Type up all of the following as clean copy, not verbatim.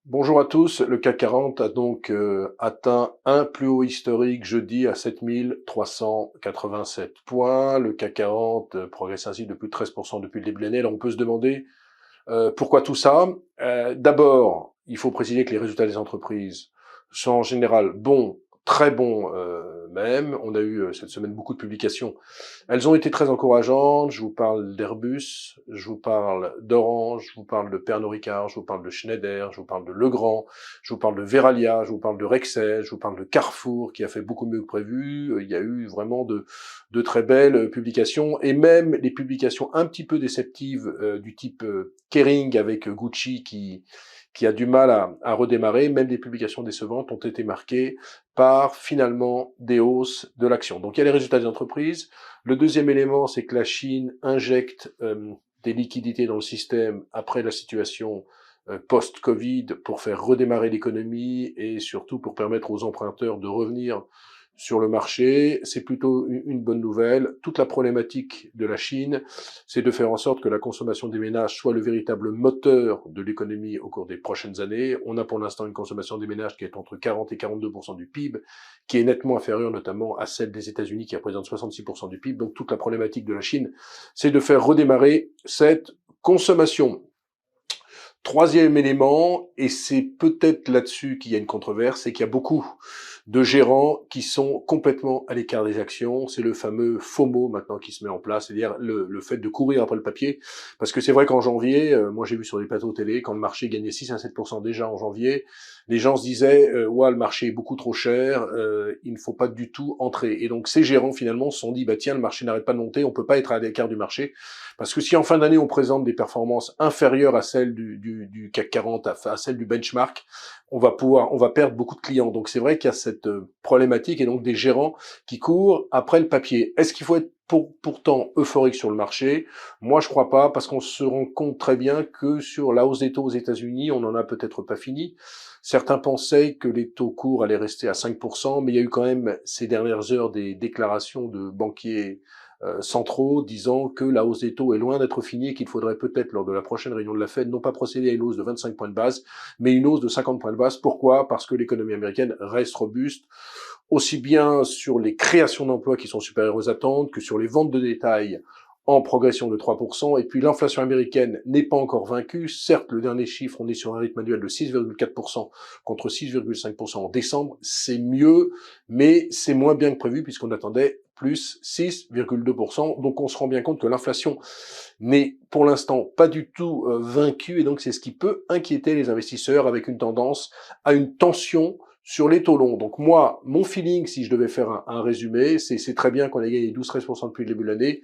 Bonjour à tous, le CAC 40 a donc atteint un plus haut historique jeudi à 7387 points. Le CAC 40 progresse ainsi de plus de 13% depuis le début de l'année. Alors on peut se demander pourquoi tout ça. D'abord, il faut préciser que les résultats des entreprises sont en général bons, très bons même. On a eu cette semaine beaucoup de publications. Elles ont été très encourageantes. Je vous parle d'Airbus, je vous parle d'Orange, je vous parle de Pernod Ricard, je vous parle de Schneider, je vous parle de Legrand, je vous parle de Verallia, je vous parle de Rexel, je vous parle de Carrefour qui a fait beaucoup mieux que prévu. Il y a eu vraiment de très belles publications et même les publications un petit peu déceptives du type Kering avec Gucci qui a du mal à redémarrer, même les publications décevantes ont été marquées par finalement des hausses de l'action. Donc il y a les résultats des entreprises. Le deuxième élément, c'est que la Chine injecte des liquidités dans le système après la situation post-Covid pour faire redémarrer l'économie et surtout pour permettre aux emprunteurs de revenir sur le marché. C'est plutôt une bonne nouvelle. Toute la problématique de la Chine, c'est de faire en sorte que la consommation des ménages soit le véritable moteur de l'économie au cours des prochaines années. On a pour l'instant une consommation des ménages qui est entre 40 et 42% du PIB, qui est nettement inférieure notamment à celle des États-Unis qui représente 66% du PIB. Donc toute la problématique de la Chine, c'est de faire redémarrer cette consommation. Troisième élément, et c'est peut-être là-dessus qu'il y a une controverse, c'est qu'il y a beaucoup de gérants qui sont complètement à l'écart des actions. C'est le fameux FOMO maintenant qui se met en place, c'est-à-dire le fait de courir après le papier. Parce que c'est vrai qu'en janvier, moi j'ai vu sur les plateaux télé, quand le marché gagnait 6 à 7% déjà en janvier, les gens se disaient ouais, le marché est beaucoup trop cher, il ne faut pas du tout entrer. Et donc ces gérants finalement se sont dit bah tiens, le marché n'arrête pas de monter, on peut pas être à l'écart du marché. Parce que si en fin d'année on présente des performances inférieures à celles du CAC 40, à celles du benchmark, on va perdre beaucoup de clients. Donc c'est vrai qu'il y a cette problématique et donc des gérants qui courent après le papier. Est-ce qu'il faut être pourtant euphorique sur le marché? Moi je crois pas, parce qu'on se rend compte très bien que sur la hausse des taux aux États-Unis, on n'en a peut-être pas fini. Certains pensaient que les taux courts allaient rester à 5%, mais il y a eu quand même ces dernières heures des déclarations de banquiers centraux disant que la hausse des taux est loin d'être finie et qu'il faudrait peut-être, lors de la prochaine réunion de la Fed, non pas procéder à une hausse de 25 points de base, mais une hausse de 50 points de base. Pourquoi? Parce que l'économie américaine reste robuste, aussi bien sur les créations d'emplois qui sont supérieures aux attentes que sur les ventes de détail en progression de 3%, et puis l'inflation américaine n'est pas encore vaincue. Certes, le dernier chiffre, on est sur un rythme annuel de 6,4% contre 6,5% en décembre, c'est mieux, mais c'est moins bien que prévu puisqu'on attendait plus 6,2%. Donc on se rend bien compte que l'inflation n'est pour l'instant pas du tout vaincue, et donc c'est ce qui peut inquiéter les investisseurs avec une tendance à une tension sur les taux longs. Donc moi, mon feeling, si je devais faire un résumé, c'est très bien qu'on ait gagné 12-13% depuis le début de l'année.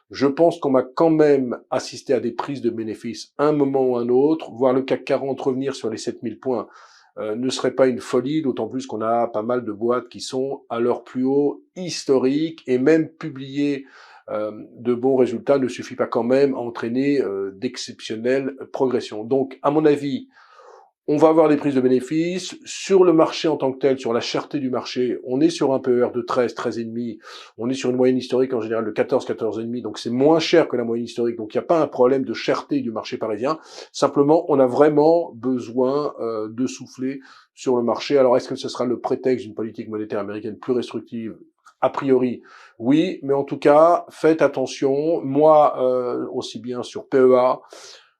Je pense qu'on va quand même assister à des prises de bénéfices un moment ou un autre, voir le CAC 40 revenir sur les 7000 points ne serait pas une folie, d'autant plus qu'on a pas mal de boîtes qui sont à leur plus haut historique, et même publier de bons résultats ne suffit pas quand même à entraîner d'exceptionnelles progressions. Donc, à mon avis, on va avoir des prises de bénéfices. Sur le marché en tant que tel, sur la cherté du marché, on est sur un PER de 13, 13,5. On est sur une moyenne historique en général de 14, 14,5. Donc c'est moins cher que la moyenne historique. Donc il n'y a pas un problème de cherté du marché parisien. Simplement, on a vraiment besoin de souffler sur le marché. Alors est-ce que ce sera le prétexte d'une politique monétaire américaine plus restrictive? A priori, oui. Mais en tout cas, faites attention. Moi, aussi bien sur PEA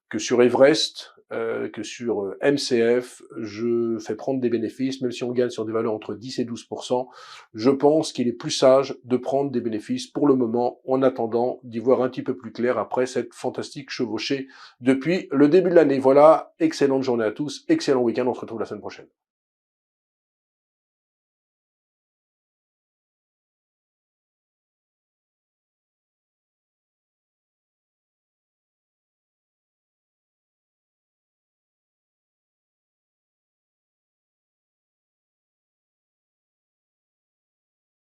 que sur Everest, que sur MCF, je fais prendre des bénéfices, même si on gagne sur des valeurs entre 10 et 12%. Je pense qu'il est plus sage de prendre des bénéfices pour le moment, en attendant d'y voir un petit peu plus clair après cette fantastique chevauchée depuis le début de l'année. Voilà, excellente journée à tous, excellent week-end, on se retrouve la semaine prochaine.